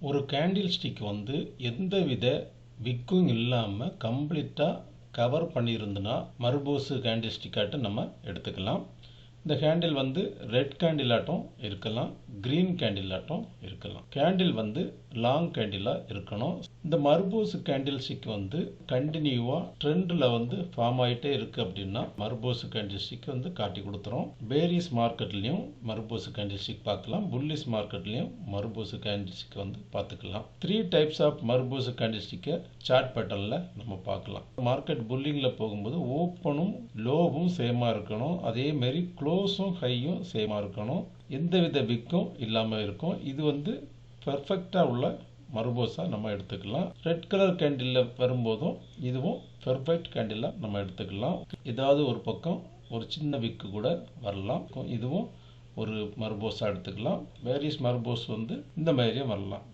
ஒரு candle stick வந்து எந்தவித விக்கும் இல்லாமல் கம்ப்ளீட்டாக கவர் பண்ணியிருந்துன்னா மர்போஸ் கேண்டில் ஸ்டிக்காட்டும் நம்ம எடுத்துக்கலாம். இந்த கேண்டில் வந்து ரெட் கேண்டில் ஆட்டம் இருக்கலாம், கிரீன் கேண்டில் ஆட்டம் இருக்கலாம். கேண்டில் வந்து லாங் கேண்டிலாக இருக்கணும். இந்த மர்போஸ் கேண்டில் ஸ்டிக் வந்து கண்டினியூவாக ட்ரெண்டில் வந்து ஃபார்ம் ஆகிட்டே இருக்குது அப்படின்னா மர்போஸ் கேண்டில் ஸ்டிக் வந்து காட்டி கொடுத்துரும். பேரிஸ் மார்க்கெட்லேயும் மர்போஸ் கேண்டில் ஸ்டிக் பார்க்கலாம், புல்லிஸ் மார்க்கெட்லேயும் மர்போஸ் கேண்டில் ஸ்டிக் வந்து பார்த்துக்கலாம். 3 டைப்ஸ் ஆஃப் மர்போஸ் கேண்டில் ஸ்டிக்கை சார்ட் பேட்டர்னில் நம்ம பார்க்கலாம். மார்க்கெட் புல்லிங்கில் போகும்போது ஓப்பனும் லோவும் சேமாக இருக்கணும், அதே மாதிரி க்ளோஸும் ஹையும் சேமாக இருக்கணும், எந்தவித விக்கும் இல்லாமல் இருக்கும். இது வந்து பெர்ஃபெக்டாக உள்ள மர்போஸாக நம்ம எடுத்துக்கலாம். ரெட் கலர் கேண்டில் வரும்போதும் இதுவும் பெர்ஃபெக்ட் கேண்டிலாக நம்ம எடுத்துக்கலாம். ஏதாவது ஒரு பக்கம் ஒரு சின்ன விக்கு கூட வரலாம், இதுவும் ஒரு மர்போஸாக எடுத்துக்கலாம். வேரியஸ் மர்போஸ் வந்து இந்த மாதிரியும் வரலாம்.